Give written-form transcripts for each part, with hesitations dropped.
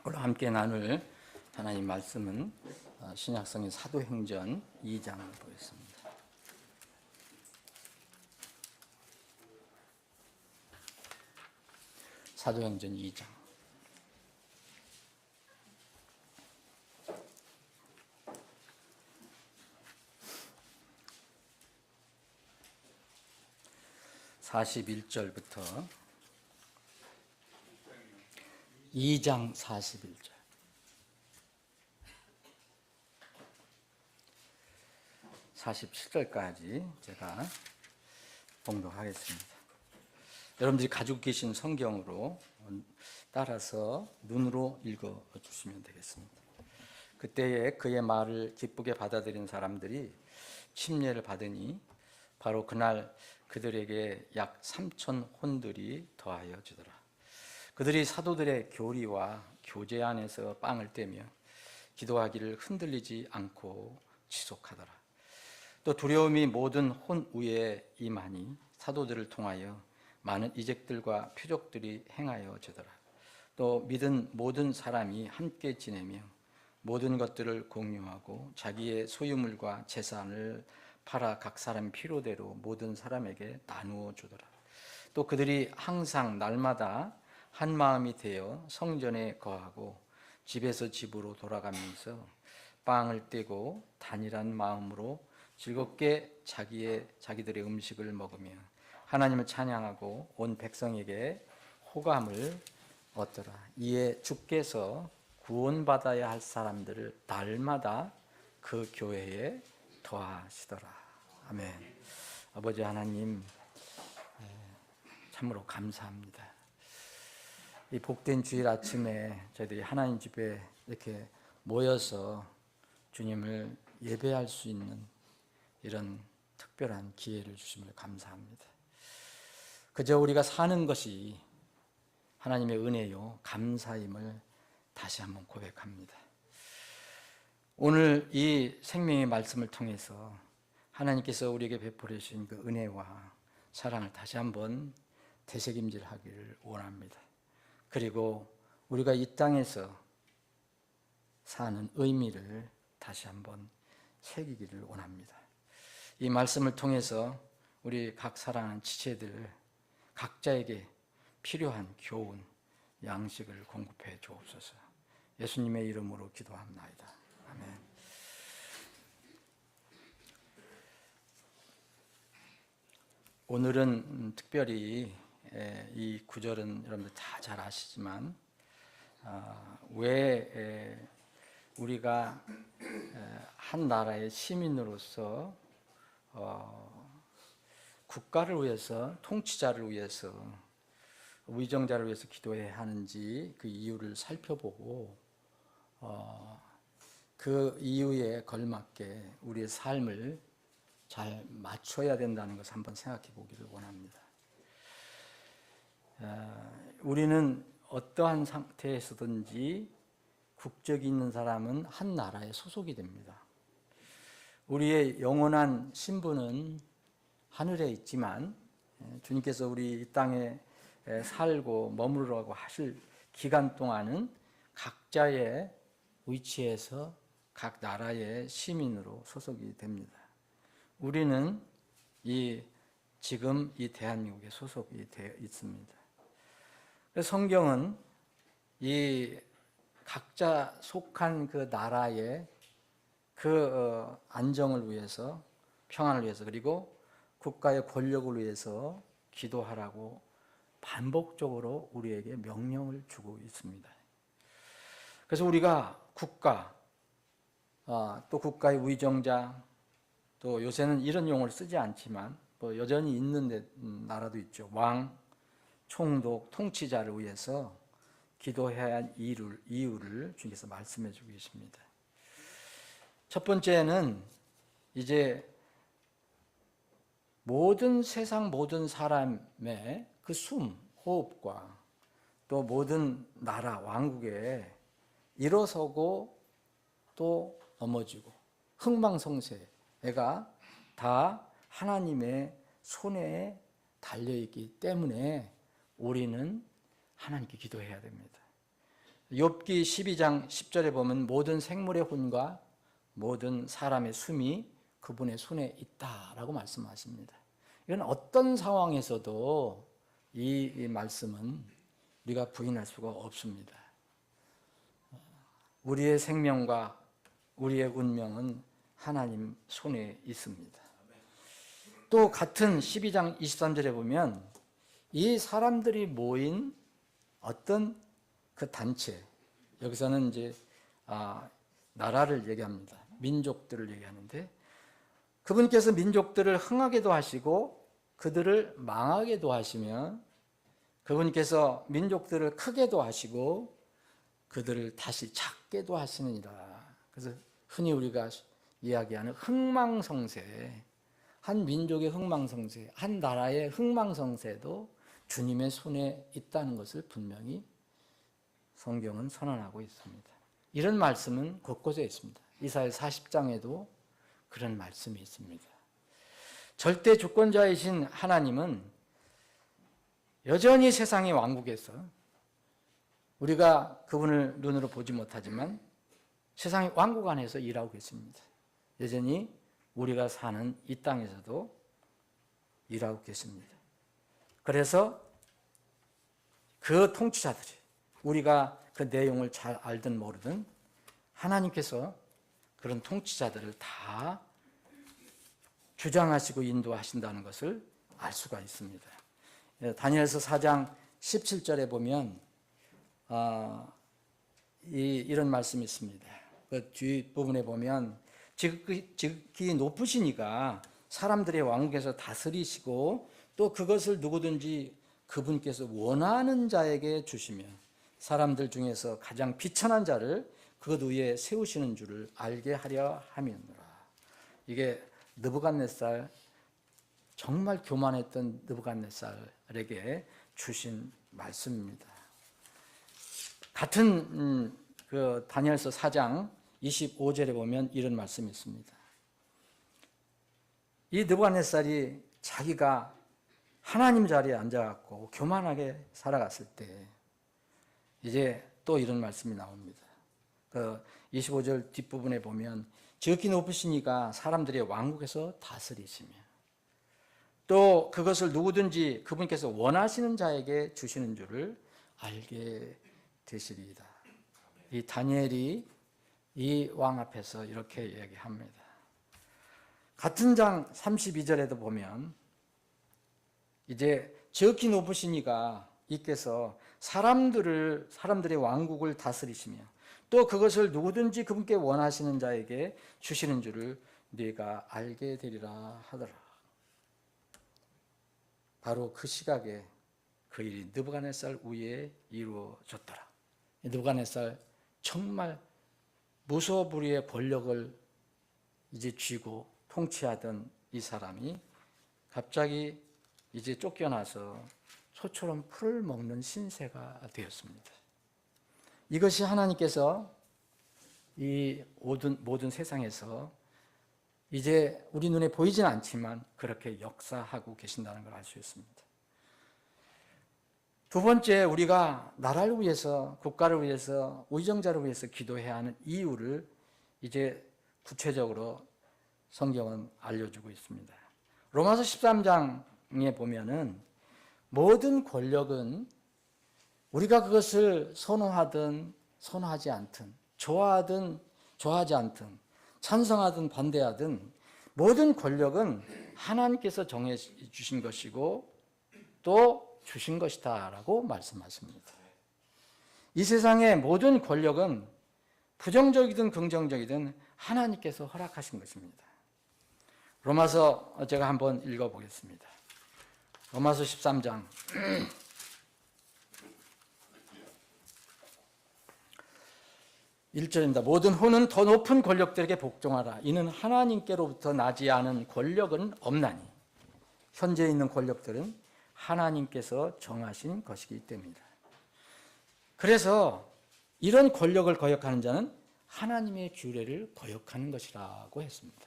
오늘 함께 나눌 하나님 말씀은 신약성경 사도행전 2장을 보겠습니다. 사도행전 2장. (41절부터) 2장 41절. 47절까지 제가 봉독하겠습니다. 여러분들이 가지고 계신 성경으로 따라서 눈으로 읽어주시면 되겠습니다. 그때에 그의 말을 기쁘게 받아들인 사람들이 침례를 받으니 바로 그날 그들에게 약 3천 혼들이 더하여 주더라. 그들이 사도들의 교리와 교제 안에서 빵을 떼며 기도하기를 흔들리지 않고 지속하더라. 또 두려움이 모든 혼 위에 임하니 사도들을 통하여 많은 이적들과 표적들이 행하여 지더라. 또 믿은 모든 사람이 함께 지내며 모든 것들을 공유하고 자기의 소유물과 재산을 팔아 각 사람 필요대로 모든 사람에게 나누어 주더라. 또 그들이 항상 날마다 한 마음이 되어 성전에 거하고 집에서 집으로 돌아가면서 빵을 떼고 단일한 마음으로 즐겁게 자기들의 음식을 먹으며 하나님을 찬양하고 온 백성에게 호감을 얻더라. 이에 주께서 구원받아야 할 사람들을 날마다 그 교회에 더하시더라. 아멘. 아버지 하나님, 참으로 감사합니다. 이 복된 주일 아침에 저희들이 하나님 집에 이렇게 모여서 주님을 예배할 수 있는 이런 특별한 기회를 주심을 감사합니다. 그저 우리가 사는 것이 하나님의 은혜요 감사임을 다시 한번 고백합니다. 오늘 이 생명의 말씀을 통해서 하나님께서 우리에게 베풀어 주신 그 은혜와 사랑을 다시 한번 되새김질하기를 원합니다. 그리고 우리가 이 땅에서 사는 의미를 다시 한번 새기기를 원합니다. 이 말씀을 통해서 우리 각 사랑하는 지체들 각자에게 필요한 교훈, 양식을 공급해 주옵소서. 예수님의 이름으로 기도합나이다. 아멘. 오늘은 특별히 이 구절은 여러분들 다 잘 아시지만 왜 우리가 한 나라의 시민으로서 국가를 위해서, 통치자를 위해서, 위정자를 위해서 기도해야 하는지 그 이유를 살펴보고 그 이유에 걸맞게 우리의 삶을 잘 맞춰야 된다는 것을 한번 생각해 보기를 원합니다. 우리는 어떠한 상태에서든지 국적이 있는 사람은 한 나라에 소속이 됩니다. 우리의 영원한 신분은 하늘에 있지만 주님께서 우리 이 땅에 살고 머무르라고 하실 기간 동안은 각자의 위치에서 각 나라의 시민으로 소속이 됩니다. 우리는 지금 이 대한민국에 소속이 되어 있습니다. 그래서 성경은 이 각자 속한 그 나라의 그 안정을 위해서, 평안을 위해서, 그리고 국가의 권력을 위해서 기도하라고 반복적으로 우리에게 명령을 주고 있습니다. 그래서 우리가 국가, 또 국가의 위정자, 또 요새는 이런 용어를 쓰지 않지만 뭐 여전히 있는 나라도 있죠. 왕, 총독, 통치자를 위해서 기도해야 할 이유를 주님께서 말씀해 주고 계십니다. 첫 번째는 이제 세상 모든 사람의 그 숨, 호흡과 또 모든 나라, 왕국에 일어서고 또 넘어지고 흥망성쇠가 다 하나님의 손에 달려있기 때문에 우리는 하나님께 기도해야 됩니다. 욥기 12장 10절에 보면 모든 생물의 혼과 모든 사람의 숨이 그분의 손에 있다라고 말씀하십니다. 이건 어떤 상황에서도 이 말씀은 우리가 부인할 수가 없습니다. 우리의 생명과 우리의 운명은 하나님 손에 있습니다. 또 같은 12장 23절에 보면 이 사람들이 모인 어떤 그 단체, 여기서는 이제 나라를 얘기합니다. 민족들을 얘기하는데 그분께서 민족들을 흥하게도 하시고 그들을 망하게도 하시며 그분께서 민족들을 크게도 하시고 그들을 다시 작게도 하시느니라. 그래서 흔히 우리가 이야기하는 흥망성쇠, 한 민족의 흥망성쇠, 한 나라의 흥망성쇠도 주님의 손에 있다는 것을 분명히 성경은 선언하고 있습니다. 이런 말씀은 곳곳에 있습니다. 이사야 40장에도 그런 말씀이 있습니다. 절대 주권자이신 하나님은 여전히 세상의 왕국에서 우리가 그분을 눈으로 보지 못하지만 세상의 왕국 안에서 일하고 계십니다. 여전히 우리가 사는 이 땅에서도 일하고 계십니다. 그래서 그 통치자들이 우리가 그 내용을 잘 알든 모르든 하나님께서 그런 통치자들을 다 주장하시고 인도하신다는 것을 알 수가 있습니다. 다니엘서 4장 17절에 보면 이런 말씀이 있습니다. 그 뒷부분에 보면 지극히 높으시니까 사람들의 왕국에서 다스리시고 또 그것을 누구든지 그분께서 원하는 자에게 주시며 사람들 중에서 가장 비천한 자를 그것 위에 세우시는 줄을 알게 하려 함이었노라. 이게 느부갓네살, 정말 교만했던 느부갓네살에게 주신 말씀입니다. 같은 그 다니엘서 4장 25절에 보면 이런 말씀이 있습니다. 이 느부갓네살이 자기가 하나님 자리에 앉아갖고 교만하게 살아갔을 때 이제 또 이런 말씀이 나옵니다. 그 25절 뒷부분에 보면 지극히 높으시니까 사람들의 왕국에서 다스리시며 또 그것을 누구든지 그분께서 원하시는 자에게 주시는 줄을 알게 되시리이다. 이 다니엘이 이 왕 앞에서 이렇게 얘기합니다. 같은 장 32절에도 보면 이제 지극히 높으시니까 이께서 사람들의 왕국을 다스리시며 또 그것을 누구든지 그분께 원하시는 자에게 주시는 줄을 네가 알게 되리라 하더라. 바로 그 시각에 그 일이 느부갓네살 위에 이루어졌더라. 느부갓네살 정말 무소불위의 권력을 이제 쥐고 통치하던 이 사람이 갑자기 이제 쫓겨나서 소처럼 풀을 먹는 신세가 되었습니다. 이것이 하나님께서 이 모든 세상에서 이제 우리 눈에 보이지는 않지만 그렇게 역사하고 계신다는 걸 알 수 있습니다. 두 번째, 우리가 나라를 위해서, 국가를 위해서, 위정자를 위해서 기도해야 하는 이유를 이제 구체적으로 성경은 알려주고 있습니다. 로마서 13장에 보면은 모든 권력은 우리가 그것을 선호하든 선호하지 않든, 좋아하든 좋아하지 않든, 찬성하든 반대하든 모든 권력은 하나님께서 정해 주신 것이고 또 주신 것이다 라고 말씀하십니다. 이 세상의 모든 권력은 부정적이든 긍정적이든 하나님께서 허락하신 것입니다. 로마서 제가 한번 읽어보겠습니다. 로마서 13장 1절입니다. 모든 혼은 더 높은 권력들에게 복종하라. 이는 하나님께로부터 나지 않은 권력은 없나니 현재 있는 권력들은 하나님께서 정하신 것이기 때문이다. 그래서 이런 권력을 거역하는 자는 하나님의 규례를 거역하는 것이라고 했습니다.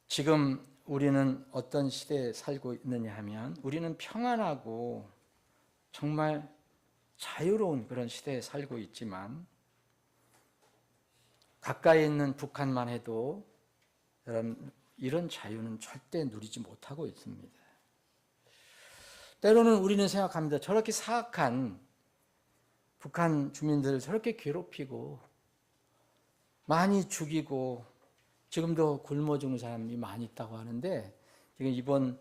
지금 우리는 어떤 시대에 살고 있느냐 하면 우리는 평안하고 정말 자유로운 그런 시대에 살고 있지만 가까이 있는 북한만 해도 여러분 이런 자유는 절대 누리지 못하고 있습니다. 때로는 우리는 생각합니다. 저렇게 사악한 북한 주민들을 저렇게 괴롭히고 많이 죽이고 지금도 굶어 죽는 사람이 많이 있다고 하는데 지금 이번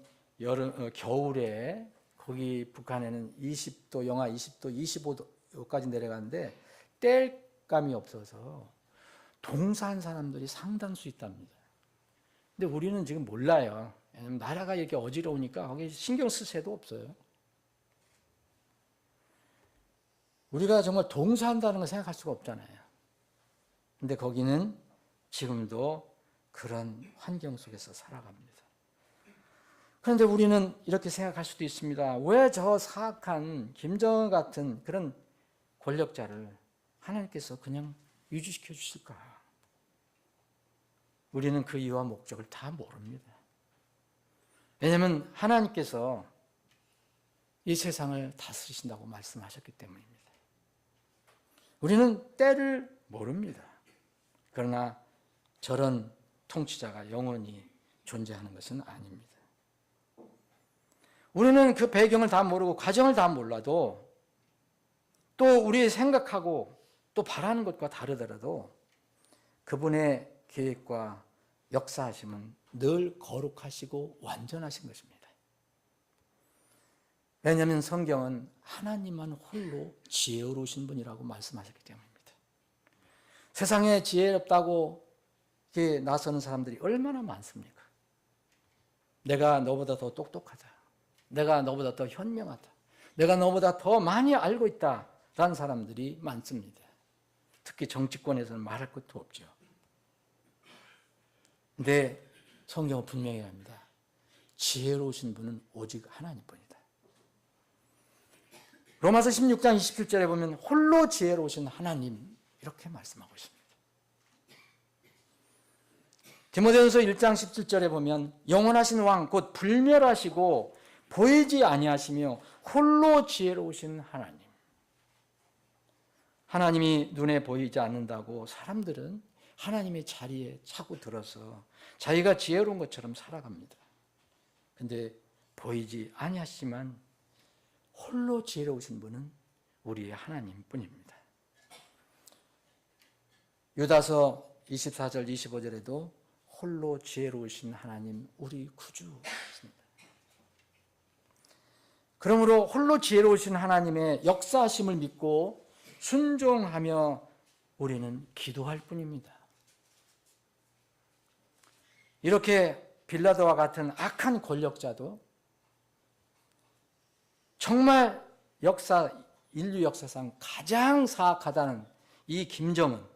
겨울에 거기 북한에는 20도, 영하 20도, 25도까지 내려가는데 뗄감이 없어서 동사한 사람들이 상당수 있답니다. 근데 우리는 지금 몰라요. 왜냐면 나라가 이렇게 어지러우니까 거기 신경 쓸 새도 없어요. 우리가 정말 동사한다는 걸 생각할 수가 없잖아요. 근데 거기는 지금도 그런 환경 속에서 살아갑니다. 그런데 우리는 이렇게 생각할 수도 있습니다. 왜 저 사악한 김정은 같은 그런 권력자를 하나님께서 그냥 유지시켜 주실까? 우리는 그 이유와 목적을 다 모릅니다. 왜냐하면 하나님께서 이 세상을 다스리신다고 말씀하셨기 때문입니다. 우리는 때를 모릅니다. 그러나 저런 통치자가 영원히 존재하는 것은 아닙니다. 우리는 그 배경을 다 모르고 과정을 다 몰라도 또 우리 생각하고 또 바라는 것과 다르더라도 그분의 계획과 역사하심은 늘 거룩하시고 완전하신 것입니다. 왜냐하면 성경은 하나님만 홀로 지혜로우신 분이라고 말씀하셨기 때문입니다. 세상에 지혜롭다고 나서는 사람들이 얼마나 많습니까? 내가 너보다 더 똑똑하다. 내가 너보다 더 현명하다. 내가 너보다 더 많이 알고 있다라는 사람들이 많습니다. 특히 정치권에서는 말할 것도 없죠. 근데 성경은 분명히 합니다. 지혜로우신 분은 오직 하나님뿐이다. 로마서 16장 27절에 보면 홀로 지혜로우신 하나님 이렇게 말씀하고 있습니다. 디모데전서 1장 17절에 보면 영원하신 왕 곧 불멸하시고 보이지 아니하시며 홀로 지혜로우신 하나님. 하나님이 눈에 보이지 않는다고 사람들은 하나님의 자리에 차고 들어서 자기가 지혜로운 것처럼 살아갑니다. 근데 보이지 아니하시지만 홀로 지혜로우신 분은 우리의 하나님뿐입니다. 유다서 24절 25절에도 홀로 지혜로우신 하나님 우리 구주입니다. 그러므로 홀로 지혜로우신 하나님의 역사하심을 믿고 순종하며 우리는 기도할 뿐입니다. 이렇게 빌라도와 같은 악한 권력자도 정말 인류 역사상 가장 사악하다는 이 김정은도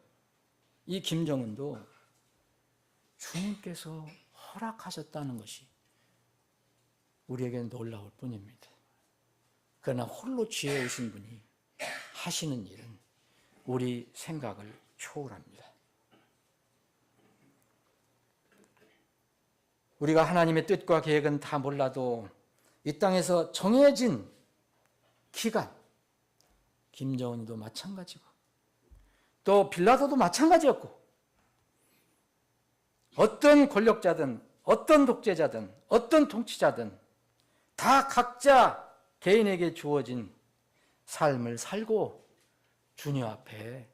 주님께서 허락하셨다는 것이 우리에게는 놀라울 뿐입니다. 그러나 홀로 지혜로우신 분이 하시는 일은 우리 생각을 초월합니다. 우리가 하나님의 뜻과 계획은 다 몰라도 이 땅에서 정해진 기간, 김정은도 마찬가지고 또 빌라도도 마찬가지였고 어떤 권력자든 어떤 독재자든 어떤 통치자든 다 각자 개인에게 주어진 삶을 살고 주님 앞에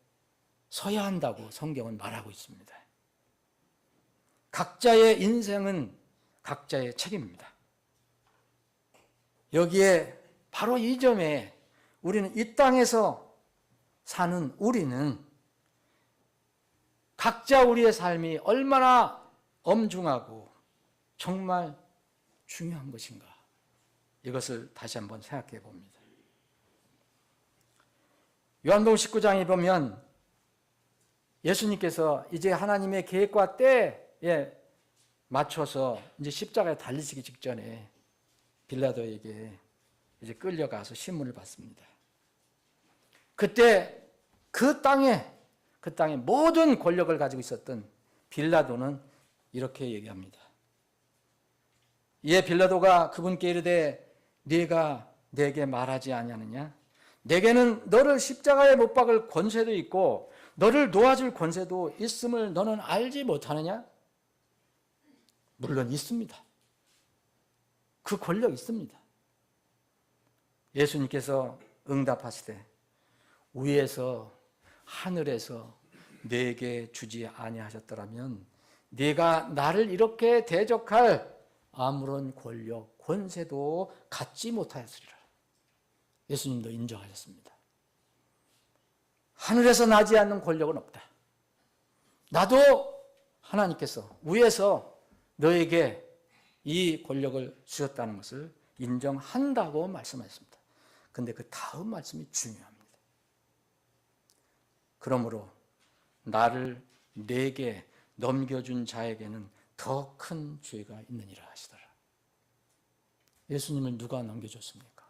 서야 한다고 성경은 말하고 있습니다. 각자의 인생은 각자의 책임입니다. 여기에 바로 이 점에 우리는 이 땅에서 사는 우리는 각자 우리의 삶이 얼마나 엄중하고 정말 중요한 것인가 이것을 다시 한번 생각해 봅니다. 요한복음 19장에 보면 예수님께서 이제 하나님의 계획과 때에 맞춰서 이제 십자가에 달리시기 직전에 빌라도에게 이제 끌려가서 신문을 받습니다. 그때 그 땅에 모든 권력을 가지고 있었던 빌라도는 이렇게 얘기합니다. 이에 빌라도가 그분께 이르되 네가 내게 말하지 아니하느냐? 내게는 너를 십자가에 못 박을 권세도 있고 너를 놓아줄 권세도 있음을 너는 알지 못하느냐? 물론 있습니다. 그 권력 있습니다. 예수님께서 응답하시되 위에서 하늘에서 내게 주지 아니하셨더라면 네가 나를 이렇게 대적할 아무런 권력, 권세도 갖지 못하였으리라. 예수님도 인정하셨습니다. 하늘에서 나지 않는 권력은 없다. 나도 하나님께서 위에서 너에게 이 권력을 주셨다는 것을 인정한다고 말씀하셨습니다. 그런데 그 다음 말씀이 중요합니다. 그러므로 나를 내게 넘겨준 자에게는 더 큰 죄가 있느니라 하시더라. 예수님을 누가 넘겨줬습니까?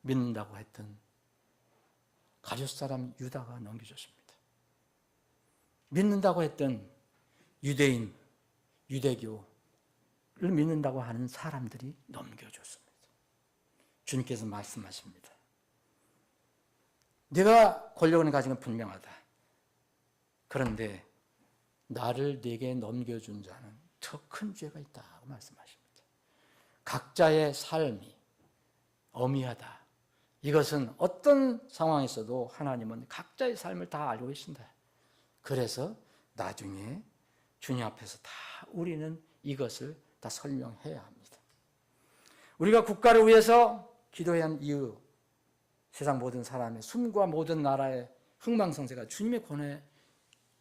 믿는다고 했던 가룟 사람 유다가 넘겨줬습니다. 믿는다고 했던 유대인, 유대교를 믿는다고 하는 사람들이 넘겨줬습니다. 주님께서 말씀하십니다. 네가 권력을 가진 건 분명하다. 그런데 나를 네게 넘겨준 자는 더 큰 죄가 있다고 말씀하십니다. 각자의 삶이 엄미하다. 이것은 어떤 상황에서도 하나님은 각자의 삶을 다 알고 계신다. 그래서 나중에 주님 앞에서 다 우리는 이것을 다 설명해야 합니다. 우리가 국가를 위해서 기도해야 하는 이유, 세상 모든 사람의 숨과 모든 나라의 흥망성쇠가 주님의 권에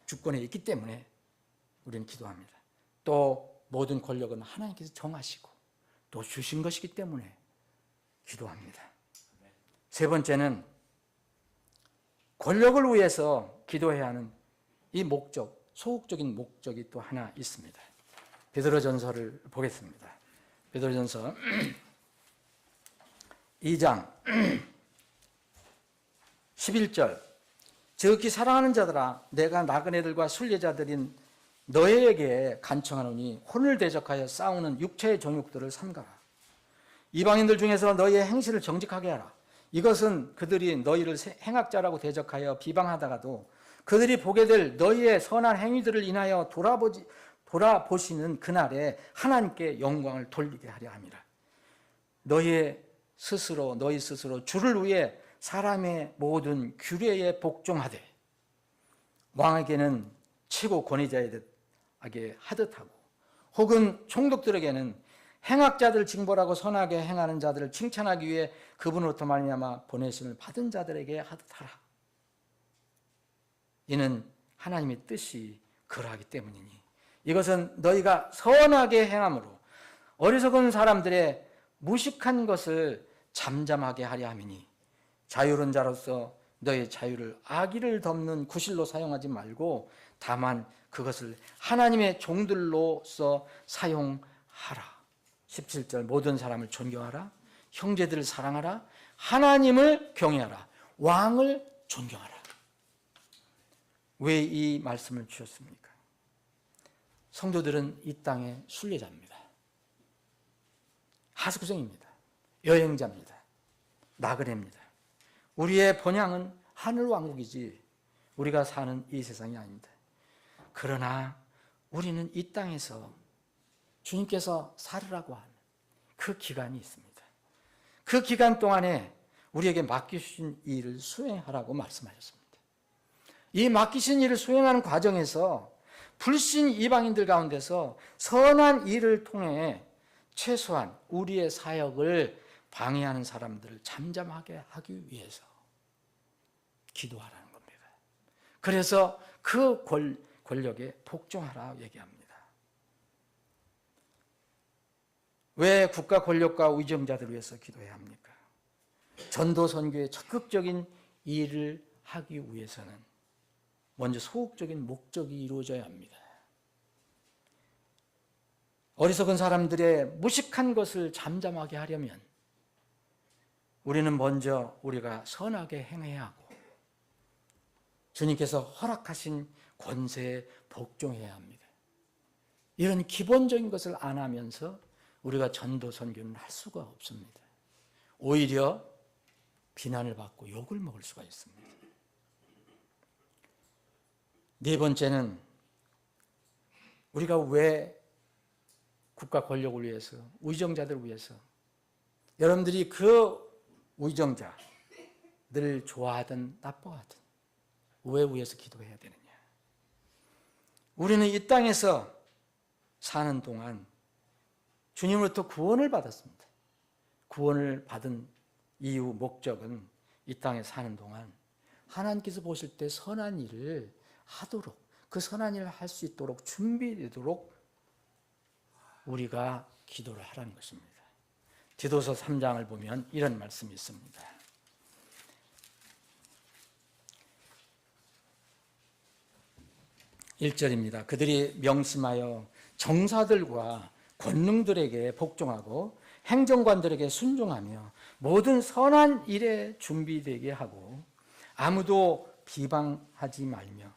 주권에 있기 때문에 우리는 기도합니다. 또 모든 권력은 하나님께서 정하시고 또 주신 것이기 때문에 기도합니다. 세 번째는 권력을 위해서 기도해야 하는 이 목적, 소극적인 목적이 또 하나 있습니다. 베드로전서를 보겠습니다. 베드로전서 2장 11절 지극히 사랑하는 자들아 내가 나그네들과 순례자들인 너희에게 간청하노니 혼을 대적하여 싸우는 육체의 정욕들을 삼가라. 이방인들 중에서 너희의 행실을 정직하게 하라. 이것은 그들이 너희를 행악자라고 대적하여 비방하다가도 그들이 보게 될 너희의 선한 행위들을 인하여 돌아보시는 그날에 하나님께 영광을 돌리게 하려 함이라. 너희 스스로 주를 위해 사람의 모든 규례에 복종하되 왕에게는 최고 권위자에게 하듯하고 혹은 총독들에게는 행악자들을 징벌하고 선하게 행하는 자들을 칭찬하기 위해 그분으로부터 말미암아 보내심을 받은 자들에게 하듯하라. 이는 하나님의 뜻이 그러하기 때문이니 이것은 너희가 선하게 행함으로 어리석은 사람들의 무식한 것을 잠잠하게 하려 함이니 자유로운 자로서 너의 자유를 악의를 덮는 구실로 사용하지 말고 다만 그것을 하나님의 종들로서 사용하라. 17절 모든 사람을 존경하라. 형제들을 사랑하라. 하나님을 경외하라. 왕을 존경하라. 왜 이 말씀을 주셨습니까? 성도들은 이 땅의 순례자입니다. 하숙생입니다. 여행자입니다. 나그네입니다. 우리의 본향은 하늘왕국이지 우리가 사는 이 세상이 아닙니다. 그러나 우리는 이 땅에서 주님께서 살으라고 하는 그 기간이 있습니다. 그 기간 동안에 우리에게 맡기신 일을 수행하라고 말씀하셨습니다. 이 맡기신 일을 수행하는 과정에서 불신 이방인들 가운데서 선한 일을 통해 최소한 우리의 사역을 방해하는 사람들을 잠잠하게 하기 위해서 기도하라는 겁니다. 그래서 그 권력에 복종하라 얘기합니다. 왜 국가 권력과 위정자들을 위해서 기도해야 합니까? 전도 선교의 적극적인 일을 하기 위해서는 먼저 소극적인 목적이 이루어져야 합니다. 어리석은 사람들의 무식한 것을 잠잠하게 하려면 우리는 먼저 우리가 선하게 행해야 하고 주님께서 허락하신 권세에 복종해야 합니다. 이런 기본적인 것을 안 하면서 우리가 전도 선교는 할 수가 없습니다. 오히려 비난을 받고 욕을 먹을 수가 있습니다. 네 번째는 우리가 왜 국가 권력을 위해서, 위정자들을 위해서, 여러분들이 그 위정자들 좋아하든 나빠하든 왜 위해서 기도해야 되느냐? 우리는 이 땅에서 사는 동안 주님으로부터 구원을 받았습니다. 구원을 받은 이유, 목적은 이 땅에 사는 동안 하나님께서 보실 때 선한 일을 하도록, 그 선한 일을 할 수 있도록 준비되도록 우리가 기도를 하라는 것입니다. 디도서 3장을 보면 이런 말씀이 있습니다. 1절입니다. 그들이 명심하여 정사들과 권능들에게 복종하고 행정관들에게 순종하며 모든 선한 일에 준비되게 하고 아무도 비방하지 말며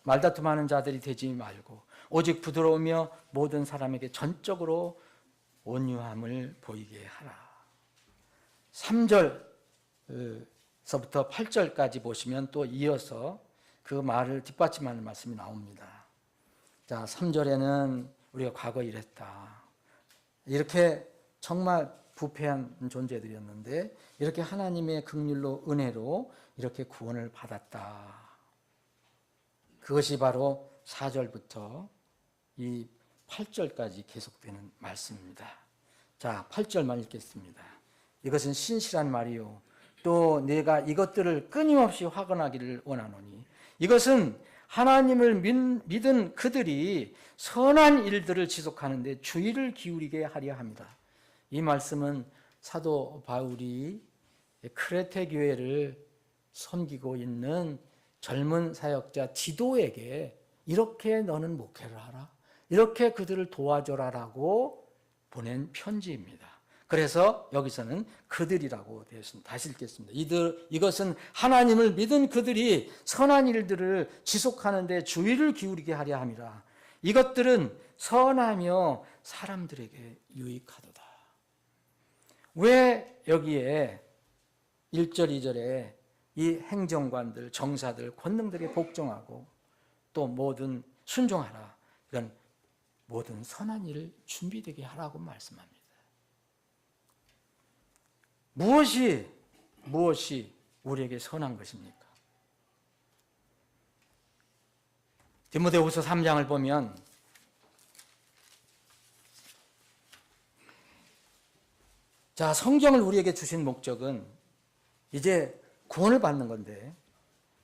말다툼하는 자들이 되지 말고 오직 부드러우며 모든 사람에게 전적으로 온유함을 보이게 하라. 3절서부터 8절까지 보시면 또 이어서 그 말을 뒷받침하는 말씀이 나옵니다. 자, 3절에는 우리가 과거에 이랬다. 이렇게 정말 부패한 존재들이었는데 이렇게 하나님의 긍휼로 은혜로 이렇게 구원을 받았다. 그것이 바로 4절부터 이 8절까지 계속되는 말씀입니다. 자, 8절만 읽겠습니다. 이것은 신실한 말이요 또 내가 이것들을 끊임없이 확언하기를 원하노니 이것은 하나님을 믿은 그들이 선한 일들을 지속하는데 주의를 기울이게 하려 합니다. 이 말씀은 사도 바울이 크레테 교회를 섬기고 있는 젊은 사역자 디도에게 이렇게 너는 목회를 하라, 이렇게 그들을 도와줘라라고 보낸 편지입니다. 그래서 여기서는 그들이라고 되어 있습니다. 다시 읽겠습니다. 이것은 하나님을 믿은 그들이 선한 일들을 지속하는 데 주의를 기울이게 하려 함이라. 이것들은 선하며 사람들에게 유익하도다. 왜 여기에 1절, 2절에 이 행정관들, 정사들, 권능들에게 복종하고 또 모든 순종하라. 이건 모든 선한 일을 준비되게 하라고 말씀합니다. 무엇이 우리에게 선한 것입니까? 디모데후서 3장을 보면 자, 성경을 우리에게 주신 목적은 이제 구원을 받는 건데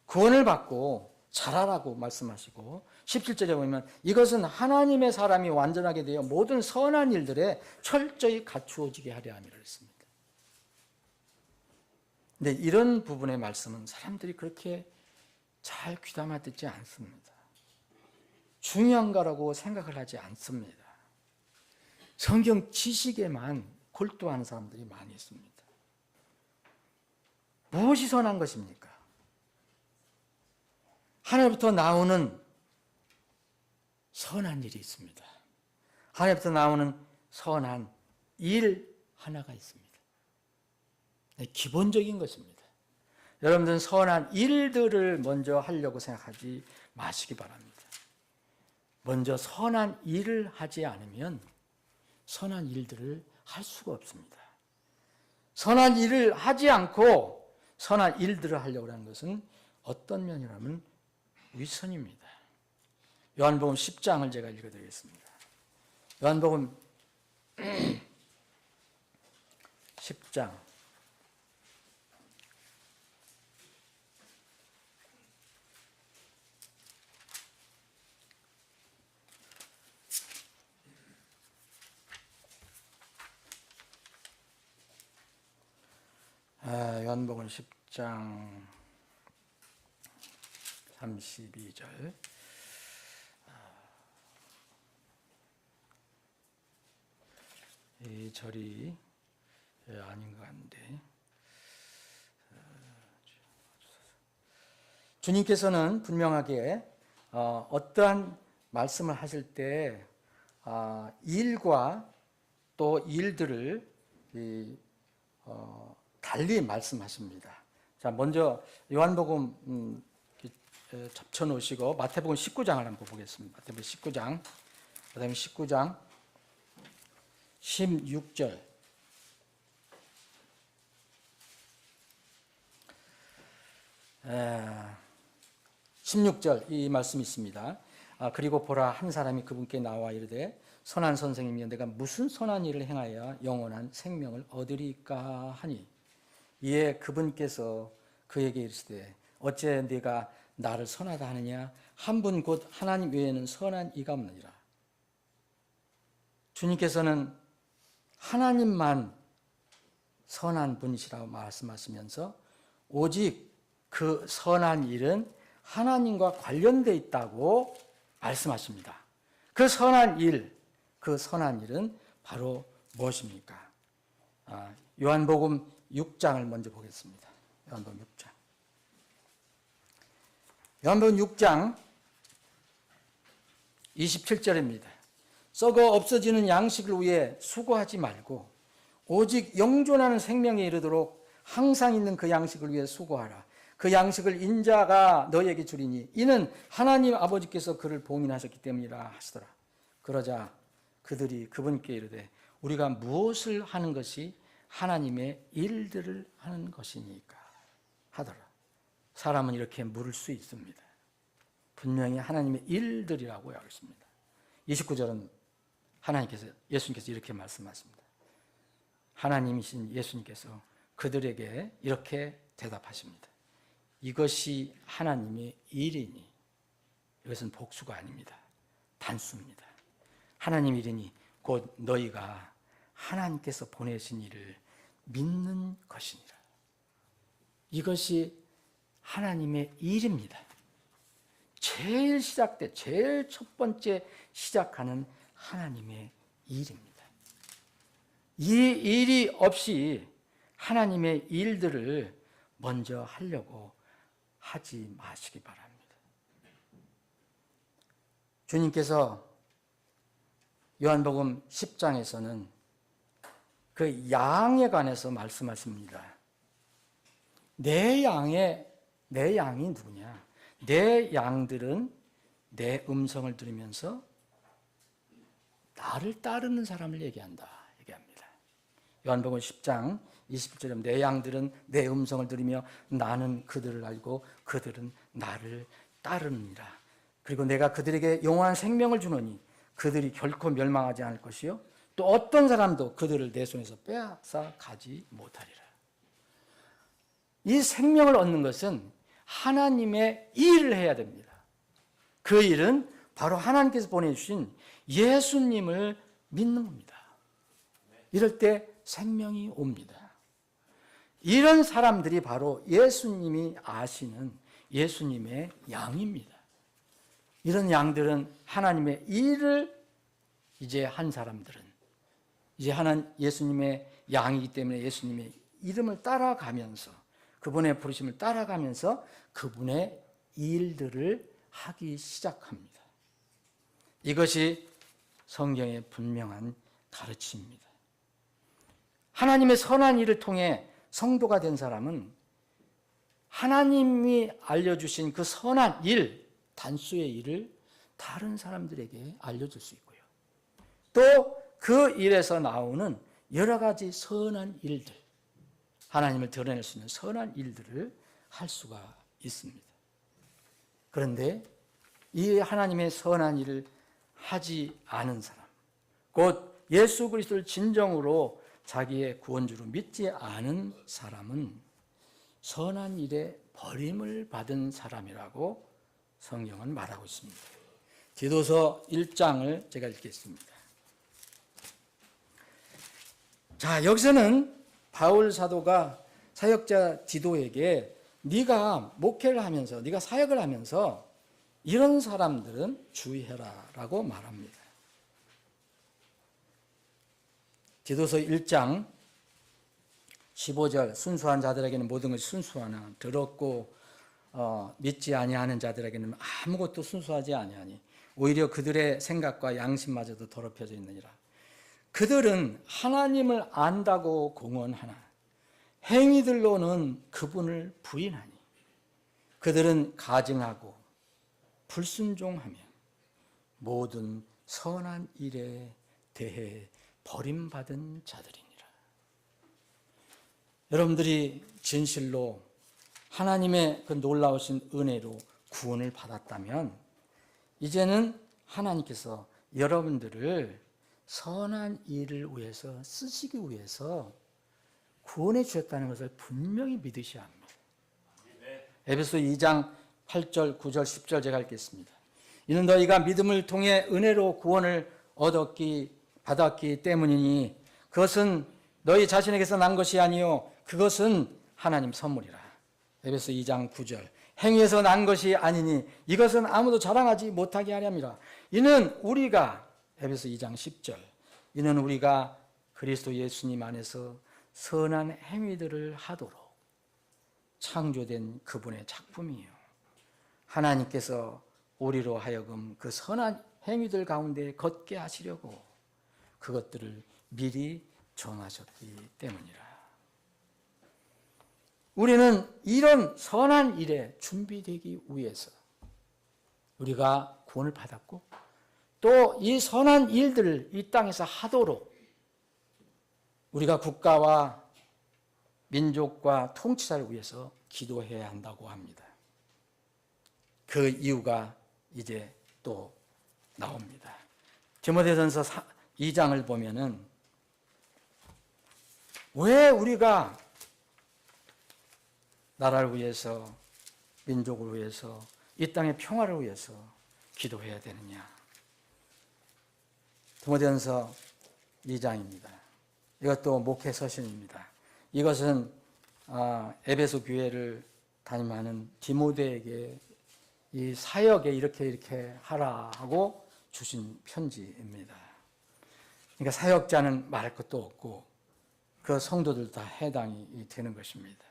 구원을 받고 잘하라고 말씀하시고 17절에 보면 이것은 하나님의 사람이 완전하게 되어 모든 선한 일들에 철저히 갖추어지게 하려 함이라 했습니다. 근데 이런 부분의 말씀은 사람들이 그렇게 잘 귀담아 듣지 않습니다. 중요한 거라고 생각을 하지 않습니다. 성경 지식에만 골두하는 사람들이 많이 있습니다. 무엇이 선한 것입니까? 하늘부터 나오는 선한 일이 있습니다. 하늘부터 나오는 선한 일 하나가 있습니다. 기본적인 것입니다. 여러분들은 선한 일들을 먼저 하려고 생각하지 마시기 바랍니다. 먼저 선한 일을 하지 않으면 선한 일들을 할 수가 없습니다. 선한 일을 하지 않고 선한 일들을 하려고 하는 것은 어떤 면이라면 위선입니다. 요한복음 10장을 제가 읽어드리겠습니다. 요한복음 10장 요한복음 10장 32절 이 절이 아닌 것 같은데 주님께서는 분명하게 어떠한 말씀을 하실 때 일과 또 일들을 달리 말씀하십니다. 자, 먼저 요한복음 접쳐 놓으시고 마태복음 19장을 한번 보겠습니다. 마태복음 19장, 그다음에 19장 16절. 16절 이 말씀이 있습니다. 그리고 보라, 한 사람이 그분께 나와 이르되 선한 선생님이여, 내가 무슨 선한 일을 행하여 영원한 생명을 얻으리까 하니, 이에 그분께서 그에게 이르시되 어째 네가 나를 선하다 하느냐? 한 분 곧 하나님 외에는 선한 이가 없느니라. 주님께서는 하나님만 선한 분이시라고 말씀하시면서 오직 그 선한 일은 하나님과 관련되어 있다고 말씀하십니다. 그 선한 일은 바로 무엇입니까? 요한복음 6장을 먼저 보겠습니다. 요한복음 6장. 요한복음 6장 27절입니다. 썩어 없어지는 양식을 위해 수고하지 말고 오직 영존하는 생명에 이르도록 항상 있는 그 양식을 위해 수고하라. 그 양식을 인자가 너에게 주리니 이는 하나님 아버지께서 그를 봉인하셨기 때문이라 하시더라. 그러자 그들이 그분께 이르되 우리가 무엇을 하는 것이 하나님의 일들을 하는 것이니까 하더라. 사람은 이렇게 물을 수 있습니다. 분명히 하나님의 일들이라고 하겠습니다. 29절은 예수님께서 이렇게 말씀하십니다. 하나님이신 예수님께서 그들에게 이렇게 대답하십니다. 이것이 하나님의 일이니, 이것은 복수가 아닙니다. 단수입니다. 하나님 일이니 곧 너희가 하나님께서 보내신 일을 믿는 것이니라. 이것이 하나님의 일입니다. 제일 첫 번째 시작하는 하나님의 일입니다. 이 일이 없이 하나님의 일들을 먼저 하려고 하지 마시기 바랍니다. 주님께서 요한복음 10장에서는 그 양에 관해서 말씀하십니다. 내 양이 누구냐? 내 양들은 내 음성을 들으면서 나를 따르는 사람을 얘기합니다. 요한복음 10장 20절에 내 양들은 내 음성을 들으며 나는 그들을 알고 그들은 나를 따르느니라. 그리고 내가 그들에게 영원한 생명을 주노니 그들이 결코 멸망하지 않을 것이요 또 어떤 사람도 그들을 내 손에서 빼앗아 가지 못하리라. 이 생명을 얻는 것은 하나님의 일을 해야 됩니다. 그 일은 바로 하나님께서 보내주신 예수님을 믿는 겁니다. 이럴 때 생명이 옵니다. 이런 사람들이 바로 예수님이 아시는 예수님의 양입니다. 이런 양들은 하나님의 일을 이제 한 사람들은 이제 예수님의 양이기 때문에 예수님의 이름을 따라가면서 그분의 부르심을 따라가면서 그분의 일들을 하기 시작합니다. 이것이 성경의 분명한 가르침입니다. 하나님의 선한 일을 통해 성도가 된 사람은 하나님이 알려주신 그 선한 일, 단수의 일을 다른 사람들에게 알려줄 수 있고요. 또 그 일에서 나오는 여러 가지 선한 일들, 하나님을 드러낼 수 있는 선한 일들을 할 수가 있습니다. 그런데 이 하나님의 선한 일을 하지 않은 사람, 곧 예수 그리스도를 진정으로 자기의 구원주로 믿지 않은 사람은 선한 일에 버림을 받은 사람이라고 성경은 말하고 있습니다. 디도서 1장을 제가 읽겠습니다. 자, 여기서는 바울 사도가 사역자 디도에게 네가 목회를 하면서, 네가 사역을 하면서 이런 사람들은 주의해라라고 말합니다. 디도서 1장 15절 순수한 자들에게는 모든 것이 순수하나 더럽고 믿지 아니하는 자들에게는 아무것도 순수하지 아니하니 오히려 그들의 생각과 양심마저도 더럽혀져 있느니라. 그들은 하나님을 안다고 공언하나 행위들로는 그분을 부인하니 그들은 가증하고 불순종하며 모든 선한 일에 대해 버림받은 자들이니라. 여러분들이 진실로 하나님의 그 놀라우신 은혜로 구원을 받았다면 이제는 하나님께서 여러분들을 선한 일을 위해서 쓰시기 위해서 구원해 주셨다는 것을 분명히 믿으셔야 합니다. 에베소 2장 8절, 9절, 10절 제가 읽겠습니다. 이는 너희가 믿음을 통해 은혜로 구원을 받았기 때문이니 그것은 너희 자신에게서 난 것이 아니요 그것은 하나님 선물이라. 에베소 2장 9절. 행위에서 난 것이 아니니 이것은 아무도 자랑하지 못하게 하렵니다. 이는 우리가 에베소 2장 10절. 이는 우리가 그리스도 예수님 안에서 선한 행위들을 하도록 창조된 그분의 작품이에요. 하나님께서 우리로 하여금 그 선한 행위들 가운데 걷게 하시려고 그것들을 미리 정하셨기 때문이라. 우리는 이런 선한 일에 준비되기 위해서 우리가 구원을 받았고 또 이 선한 일들을 이 땅에서 하도록 우리가 국가와 민족과 통치자를 위해서 기도해야 한다고 합니다. 그 이유가 이제 또 나옵니다. 디모데전서 2장을 보면은 왜 우리가 나라를 위해서 민족을 위해서 이 땅의 평화를 위해서 기도해야 되느냐. 디모데전서 2장입니다. 이것도 목회 서신입니다. 이것은 에베소 교회를 담임하는 디모데에게 이 사역에 이렇게 하라 하고 주신 편지입니다. 그러니까 사역자는 말할 것도 없고 그 성도들 다 해당이 되는 것입니다.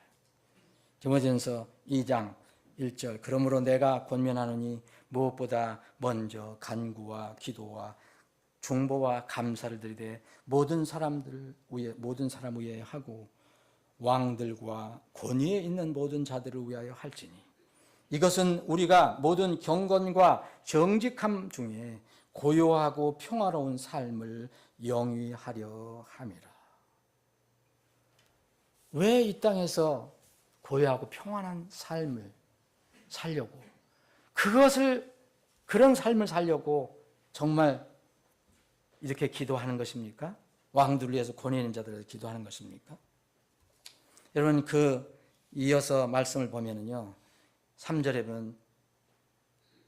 디모데전서 2장 1절. 그러므로 내가 권면하노니 무엇보다 먼저 간구와 기도와 중보와 감사를 드리되 모든 사람 위에 하고 왕들과 권위에 있는 모든 자들을 위하여 할지니 이것은 우리가 모든 경건과 정직함 중에 고요하고 평화로운 삶을 영위하려 함이라. 왜 이 땅에서 고요하고 평안한 삶을 살려고 그런 삶을 살려고 정말 이렇게 기도하는 것입니까? 왕들을 위해서 권위 있는 자들을 위해서 기도하는 것입니까? 여러분 이어서 말씀을 보면은요 3절에 보면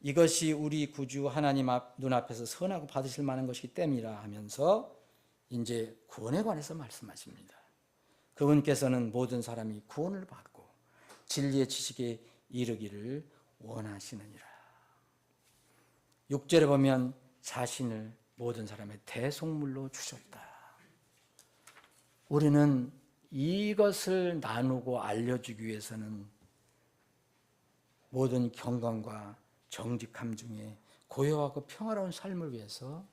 이것이 우리 구주 하나님 눈앞에서 선하고 받으실 만한 것이기 때문이라 하면서 이제 구원에 관해서 말씀하십니다. 그분께서는 모든 사람이 구원을 받고 진리의 지식에 이르기를 원하시느니라. 6절에 보면 자신을 모든 사람의 대속물로 주셨다. 우리는 이것을 나누고 알려주기 위해서는 모든 경건과 정직함 중에 고요하고 평화로운 삶을 위해서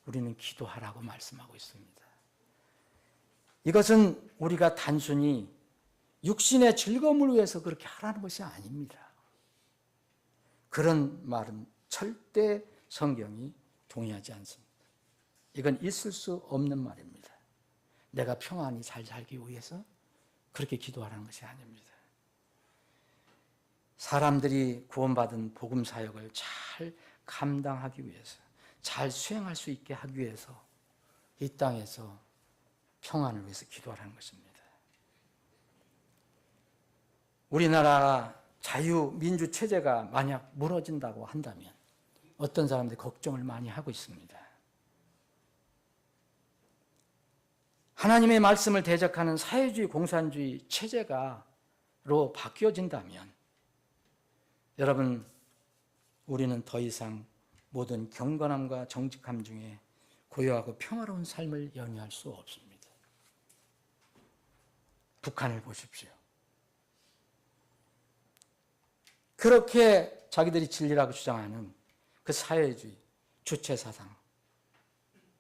우리는 기도하라고 말씀하고 있습니다. 이것은 우리가 단순히 육신의 즐거움을 위해서 그렇게 하라는 것이 아닙니다. 그런 말은 절대 성경이 동의하지 않습니다. 이건 있을 수 없는 말입니다. 내가 평안히 잘 살기 위해서 그렇게 기도하라는 것이 아닙니다. 사람들이 구원받은 복음 사역을 잘 감당하기 위해서, 잘 수행할 수 있게 하기 위해서 이 땅에서 평안을 위해서 기도하라는 것입니다. 우리나라 자유민주 체제가 만약 무너진다고 한다면 어떤 사람들이 걱정을 많이 하고 있습니다. 하나님의 말씀을 대적하는 사회주의 공산주의 체제가로 바뀌어진다면 여러분, 우리는 더 이상 모든 경건함과 정직함 중에 고요하고 평화로운 삶을 영위할 수 없습니다. 북한을 보십시오. 그렇게 자기들이 진리라고 주장하는 그 사회주의, 주체사상.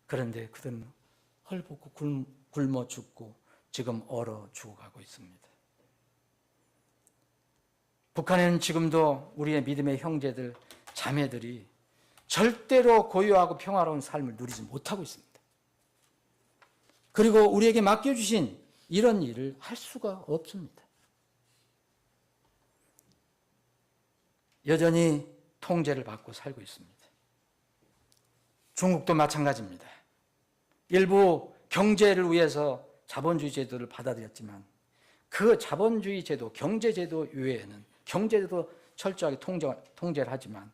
그런데 그들은 헐벗고 굶어 죽고 지금 얼어 죽어가고 있습니다. 북한에는 지금도 우리의 믿음의 형제들, 자매들이 절대로 고요하고 평화로운 삶을 누리지 못하고 있습니다. 그리고 우리에게 맡겨주신 이런 일을 할 수가 없습니다. 여전히 통제를 받고 살고 있습니다. 중국도 마찬가지입니다. 일부 경제를 위해서 자본주의 제도를 받아들였지만 그 자본주의 제도, 경제제도 외에는 경제제도 철저하게 통제를 하지만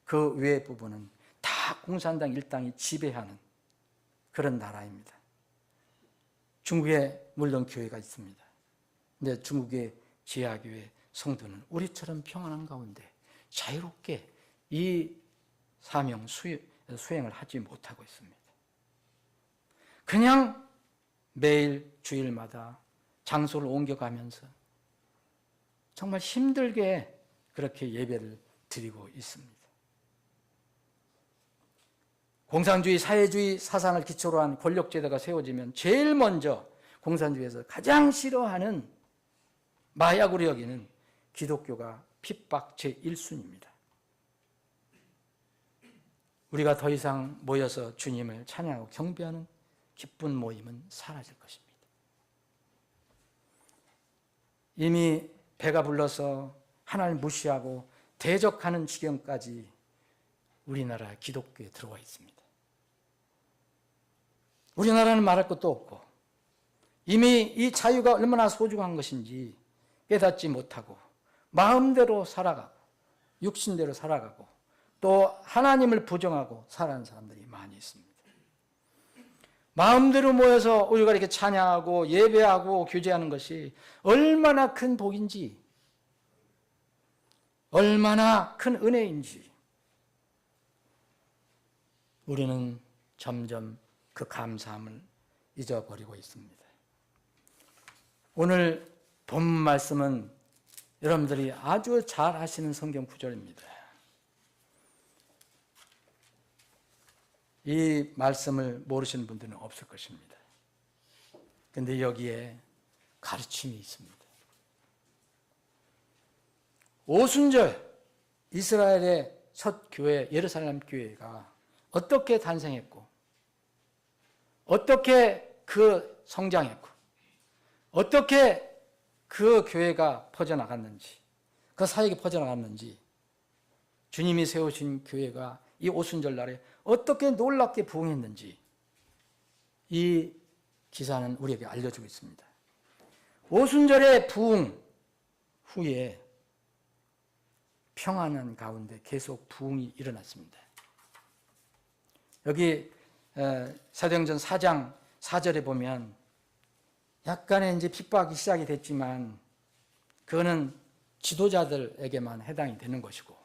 그 외의 부분은 다 공산당 일당이 지배하는 그런 나라입니다. 중국에 물론 교회가 있습니다. 근데 중국의 지하교회 성도는 우리처럼 평안한 가운데 자유롭게 이 사명 수행을 하지 못하고 있습니다. 그냥 매일 주일마다 장소를 옮겨가면서 정말 힘들게 그렇게 예배를 드리고 있습니다. 공산주의, 사회주의 사상을 기초로 한 권력제도가 세워지면 제일 먼저 공산주의에서 가장 싫어하는 마약으로 여기는 기독교가 핍박 제1순위입니다. 우리가 더 이상 모여서 주님을 찬양하고 경배하는 기쁜 모임은 사라질 것입니다. 이미 배가 불러서 하나님을 무시하고 대적하는 지경까지 우리나라 기독교에 들어와 있습니다. 우리나라는 말할 것도 없고 이미 이 자유가 얼마나 소중한 것인지 깨닫지 못하고 마음대로 살아가고 육신대로 살아가고 또 하나님을 부정하고 살아가는 사람들이 많이 있습니다. 마음대로 모여서 우리가 이렇게 찬양하고 예배하고 교제하는 것이 얼마나 큰 복인지, 얼마나 큰 은혜인지 우리는 점점 그 감사함을 잊어버리고 있습니다. 오늘 본 말씀은 여러분들이 아주 잘 아시는 성경 구절입니다. 이 말씀을 모르시는 분들은 없을 것입니다. 그런데 여기에 가르침이 있습니다. 오순절 이스라엘의 첫 교회, 예루살렘 교회가 어떻게 탄생했고 어떻게 그 성장했고 어떻게 그 교회가 퍼져나갔는지 그 사역이 퍼져나갔는지 주님이 세우신 교회가 이 오순절 날에 어떻게 놀랍게 부흥했는지 이 기사는 우리에게 알려주고 있습니다. 오순절의 부흥 후에 평안한 가운데 계속 부흥이 일어났습니다. 여기 사도행전 4장 4절에 보면 약간의 이제 핍박이 시작이 됐지만 그거는 지도자들에게만 해당이 되는 것이고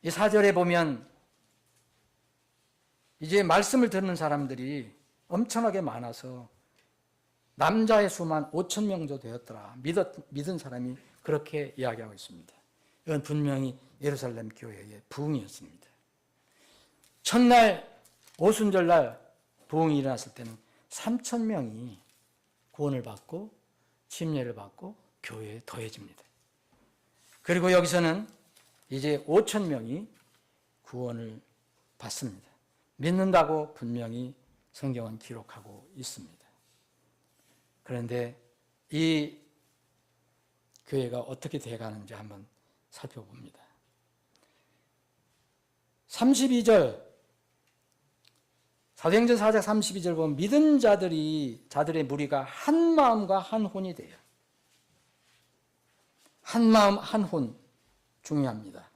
이 4절에 보면 이제 말씀을 듣는 사람들이 엄청나게 많아서 남자의 수만 5천 명 정도 되었더라. 믿은 사람이 그렇게 이야기하고 있습니다. 이건 분명히 예루살렘 교회의 부흥이었습니다. 첫날 오순절날 부흥이 일어났을 때는 3천 명이 구원을 받고 침례를 받고 교회에 더해집니다. 그리고 여기서는 이제 5천 명이 구원을 받습니다. 믿는다고 분명히 성경은 기록하고 있습니다. 그런데 이 교회가 어떻게 돼가는지 한번 살펴봅니다. 32절 사도행전 4장 32절 보면 믿은 자들의 무리가 한 마음과 한 혼이 돼요. 한 마음 한 혼 중요합니다.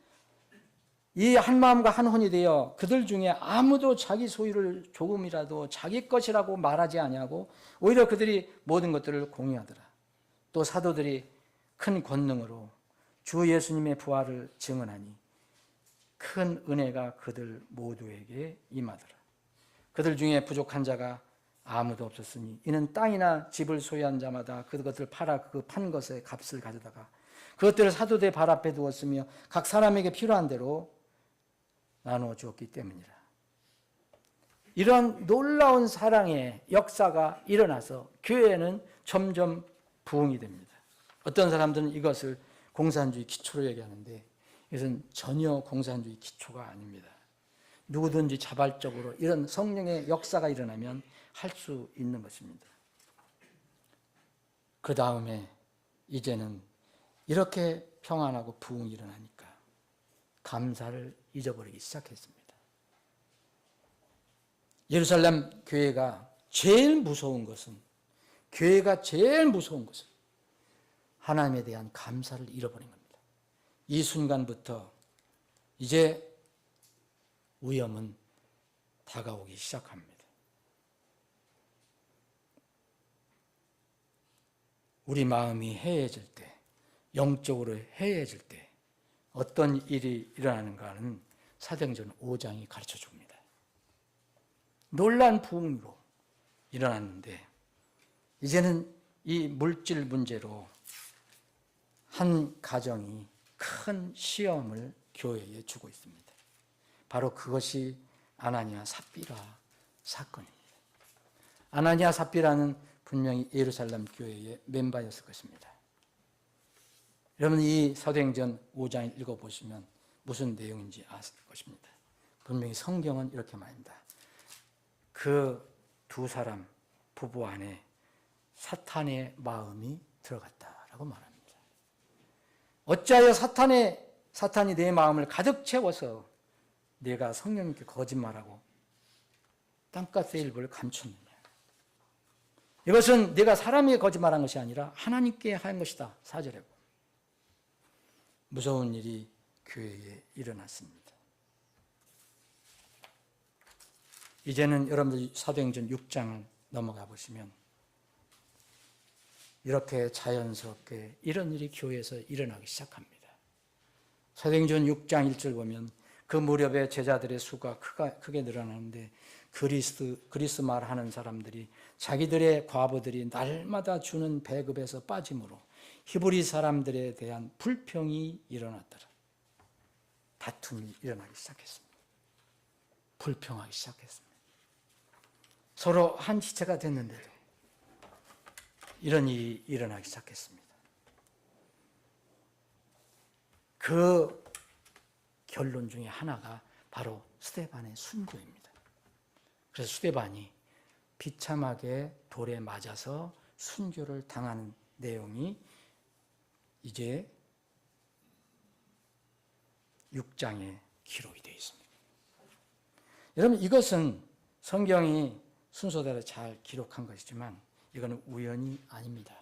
이 한 마음과 한 혼이 되어 그들 중에 아무도 자기 소유를 조금이라도 자기 것이라고 말하지 아니하고 오히려 그들이 모든 것들을 공유하더라. 또 사도들이 큰 권능으로 주 예수님의 부활을 증언하니 큰 은혜가 그들 모두에게 임하더라. 그들 중에 부족한 자가 아무도 없었으니 이는 땅이나 집을 소유한 자마다 그것을 팔아 그 판 것의 값을 가져다가 그것들을 사도들의 발 앞에 두었으며 각 사람에게 필요한 대로 나누어 주었기 때문이라. 이런 놀라운 사랑의 역사가 일어나서 교회는 점점 부흥이 됩니다. 어떤 사람들은 이것을 공산주의 기초로 얘기하는데 이것은 전혀 공산주의 기초가 아닙니다. 누구든지 자발적으로 이런 성령의 역사가 일어나면 할 수 있는 것입니다. 그 다음에 이제는 이렇게 평안하고 부흥이 일어나니까 감사를 잊어버리기 시작했습니다. 예루살렘 교회가 제일 무서운 것은 하나님에 대한 감사를 잃어버린 겁니다. 이 순간부터 이제 위험은 다가오기 시작합니다. 우리 마음이 해해질 때, 영적으로 해해질 때 어떤 일이 일어나는가는 사도행전 5장이 가르쳐 줍니다. 놀란 부흥으로 일어났는데 이제는 이 물질 문제로 한 가정이 큰 시험을 교회에 주고 있습니다. 바로 그것이 아나니아 삽비라 사건입니다. 아나니아 삽비라는 분명히 예루살렘 교회의 멤버였을 것입니다. 여러분 이 사도행전 5장을 읽어보시면 무슨 내용인지 아실 것입니다. 분명히 성경은 이렇게 말합니다. 그 두 사람 부부 안에 사탄의 마음이 들어갔다라고 말합니다. 어찌하여 사탄이 내 마음을 가득 채워서 내가 성령님께 거짓말하고 땅끝의 일부를 감췄느냐. 이것은 내가 사람에게 거짓말한 것이 아니라 하나님께 한 것이다. 4절에 보면. 무서운 일이 교회에 일어났습니다. 이제는 여러분들 사도행전 6장을 넘어가 보시면 이렇게 자연스럽게 이런 일이 교회에서 일어나기 시작합니다. 사도행전 6장 1절 보면 그 무렵에 제자들의 수가 크게 늘어나는데 그리스 말하는 사람들이 자기들의 과부들이 날마다 주는 배급에서 빠짐으로 히브리 사람들에 대한 불평이 일어났더라. 다툼이 일어나기 시작했습니다. 불평하기 시작했습니다. 서로 한 지체가 됐는데도 이런 일이 일어나기 시작했습니다. 그 결론 중에 하나가 바로 스데반의 순교입니다. 그래서 스데반이 비참하게 돌에 맞아서 순교를 당하는 내용이 이제 6장에 기록이 되어 있습니다. 여러분 이것은 성경이 순서대로 잘 기록한 것이지만 이거는 우연이 아닙니다.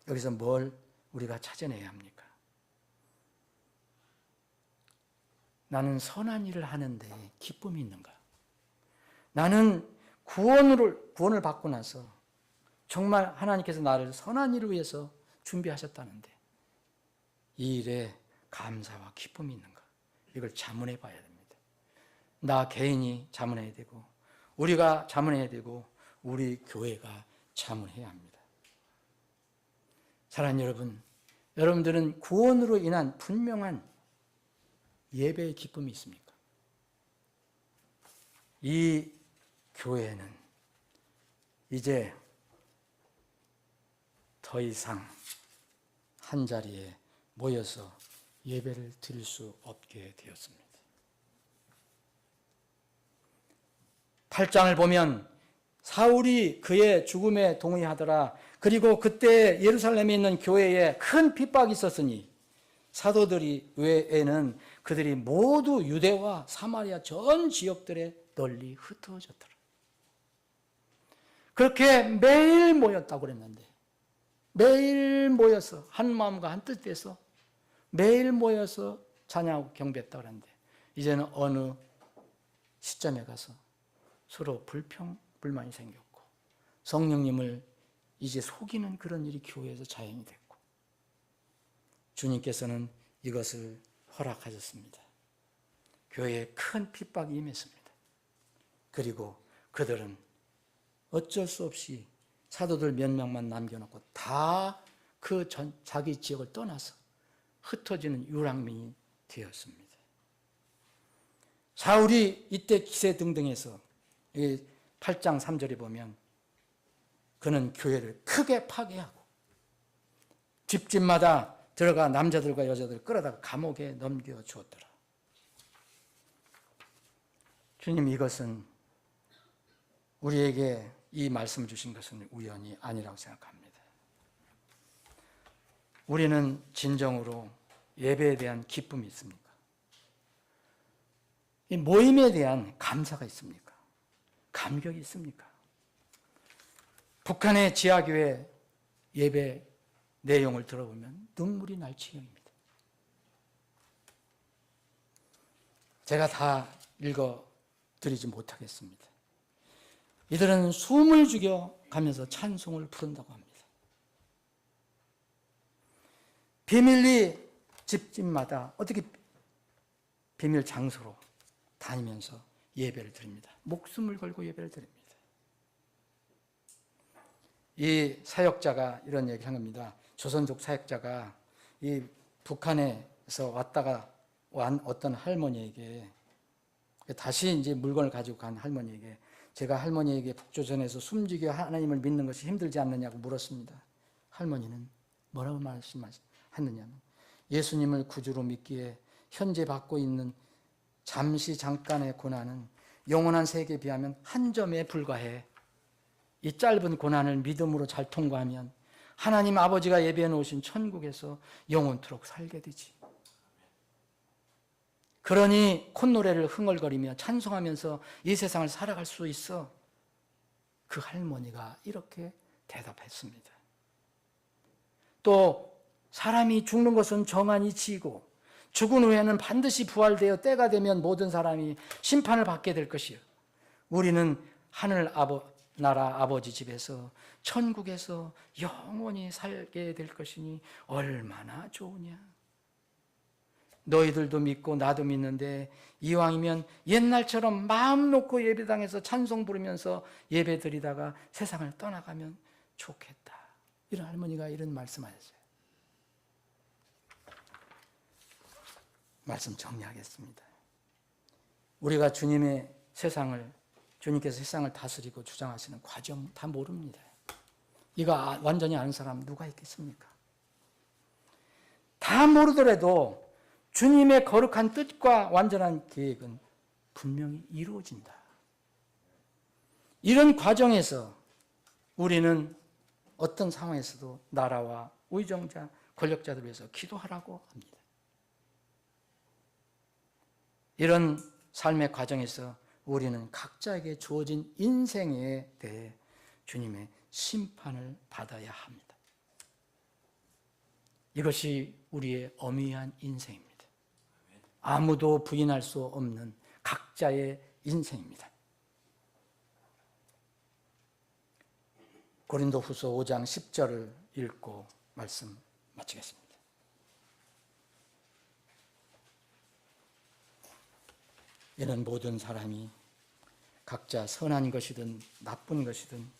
여기서 뭘 우리가 찾아내야 합니까? 나는 선한 일을 하는데 기쁨이 있는가? 나는 구원을 받고 나서 정말 하나님께서 나를 선한 일을 위해서 준비하셨다는데 이 일에 감사와 기쁨이 있는가? 이걸 자문해 봐야 됩니다. 나 개인이 자문해야 되고 우리가 자문해야 되고 우리 교회가 자문해야 합니다. 사랑하는 여러분, 여러분들은 구원으로 인한 분명한 예배의 기쁨이 있습니까? 이 교회는 이제 더 이상 한 자리에 모여서 예배를 드릴 수 없게 되었습니다. 8장을 보면 사울이 그의 죽음에 동의하더라. 그리고 그때 예루살렘에 있는 교회에 큰 핍박이 있었으니 사도들이 외에는 그들이 모두 유대와 사마리아 전 지역들에 널리 흩어졌더라. 그렇게 매일 모였다고 그랬는데 매일 모여서 한 마음과 한 뜻에서 매일 모여서 찬양하고 경배했다고 그랬는데 이제는 어느 시점에 가서 서로 불만이 생겼고 성령님을 이제 속이는 그런 일이 교회에서 자행이 됐고 주님께서는 이것을 허락하셨습니다. 교회에 큰 핍박이 임했습니다. 그리고 그들은 어쩔 수 없이 사도들 몇 명만 남겨놓고 다 그 자기 지역을 떠나서 흩어지는 유랑민이 되었습니다. 사울이 이때 기세등등해서 8장 3절에 보면 그는 교회를 크게 파괴하고 집집마다 들어가 남자들과 여자들 끌어다가 감옥에 넘겨주었더라. 주님, 이것은 우리에게 이 말씀을 주신 것은 우연이 아니라고 생각합니다. 우리는 진정으로 예배에 대한 기쁨이 있습니까? 이 모임에 대한 감사가 있습니까? 감격이 있습니까? 북한의 지하교회 예배 내용을 들어보면 눈물이 날 지경입니다. 제가 다 읽어드리지 못하겠습니다. 이들은 숨을 죽여가면서 찬송을 부른다고 합니다. 비밀리 집집마다 어떻게 비밀 장소로 다니면서 예배를 드립니다. 목숨을 걸고 예배를 드립니다. 이 사역자가 이런 얘기를 한 겁니다. 조선족 사역자가 이 북한에서 왔다가 온 어떤 할머니에게 다시 이제 물건을 가지고 간 할머니에게 제가 할머니에게 북조선에서 숨지게 하나님을 믿는 것이 힘들지 않느냐고 물었습니다. 할머니는 뭐라고 말씀하셨느냐면 예수님을 구주로 믿기에 현재 받고 있는 잠시 잠깐의 고난은 영원한 세계에 비하면 한 점에 불과해. 이 짧은 고난을 믿음으로 잘 통과하면 하나님 아버지가 예비해 놓으신 천국에서 영원토록 살게 되지. 그러니 콧노래를 흥얼거리며 찬송하면서 이 세상을 살아갈 수 있어. 그 할머니가 이렇게 대답했습니다. 또 사람이 죽는 것은 정한 이치이고 죽은 후에는 반드시 부활되어 때가 되면 모든 사람이 심판을 받게 될 것이요. 우리는 하늘 나라 아버지 집에서 천국에서 영원히 살게 될 것이니 얼마나 좋으냐. 너희들도 믿고 나도 믿는데 이왕이면 옛날처럼 마음 놓고 예배당에서 찬송 부르면서 예배 드리다가 세상을 떠나가면 좋겠다. 이런 할머니가 이런 말씀하셨어요. 말씀 정리하겠습니다. 우리가 주님께서 세상을 다스리고 주장하시는 과정 다 모릅니다. 이거 완전히 아는 사람 누가 있겠습니까? 다 모르더라도 주님의 거룩한 뜻과 완전한 계획은 분명히 이루어진다. 이런 과정에서 우리는 어떤 상황에서도 나라와 의정자, 권력자들을 위해서 기도하라고 합니다. 이런 삶의 과정에서 우리는 각자에게 주어진 인생에 대해 주님의 심판을 받아야 합니다. 이것이 우리의 엄미한 인생입니다. 아무도 부인할 수 없는 각자의 인생입니다. 고린도후서 5장 10절을 읽고 말씀 마치겠습니다. 이는 모든 사람이 각자 선한 것이든 나쁜 것이든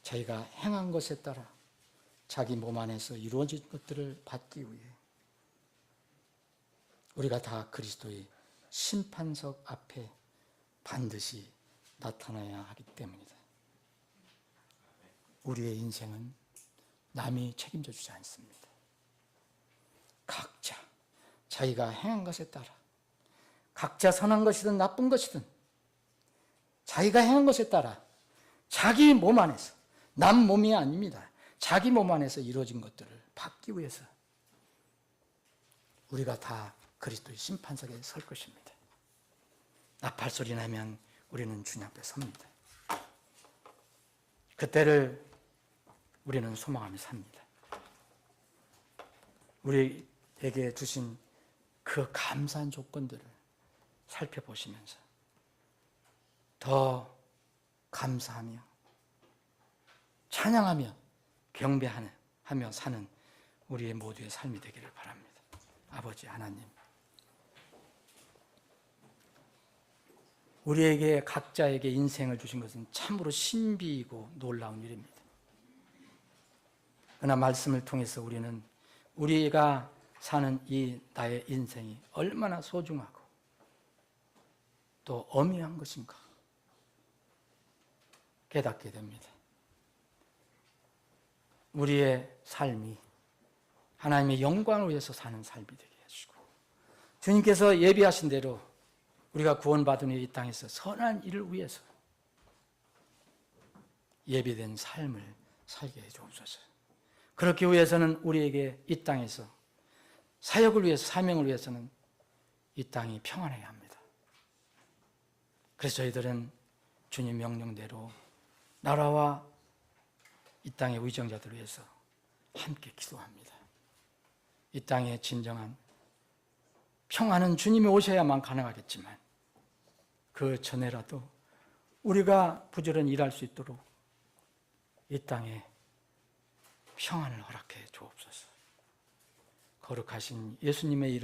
자기가 행한 것에 따라 자기 몸 안에서 이루어진 것들을 받기 위해 우리가 다 그리스도의 심판석 앞에 반드시 나타나야 하기 때문이다. 우리의 인생은 남이 책임져 주지 않습니다. 각자 자기가 행한 것에 따라 각자 선한 것이든 나쁜 것이든 자기가 행한 것에 따라 자기 몸 안에서 남 몸이 아닙니다. 자기 몸 안에서 이루어진 것들을 받기 위해서 우리가 다 그리스도의 심판석에 설 것입니다. 나팔소리 나면 우리는 주님 앞에 섭니다. 그때를 우리는 소망하며 삽니다. 우리에게 주신 그 감사한 조건들을 살펴보시면서 더 감사하며 찬양하며 경배하며 사는 우리의 모두의 삶이 되기를 바랍니다. 아버지 하나님, 우리에게 각자에게 인생을 주신 것은 참으로 신비이고 놀라운 일입니다. 그러나 말씀을 통해서 우리는 우리가 사는 이 나의 인생이 얼마나 소중하고 또 엄미한 것인가 깨닫게 됩니다. 우리의 삶이 하나님의 영광을 위해서 사는 삶이 되게 해주시고, 주님께서 예비하신 대로 우리가 구원받은 이 땅에서 선한 일을 위해서 예비된 삶을 살게 해 주옵소서. 그렇기 위해서는 우리에게 이 땅에서 사역을 위해서, 사명을 위해서는 이 땅이 평안해야 합니다. 그래서 저희들은 주님 명령대로 나라와 이 땅의 위정자들을 위해서 함께 기도합니다. 이 땅에 진정한 평안은 주님이 오셔야만 가능하겠지만 그 전에라도 우리가 부지런히 일할 수 있도록 이 땅에 평안을 허락해 주옵소서. 거룩하신 예수님의 이름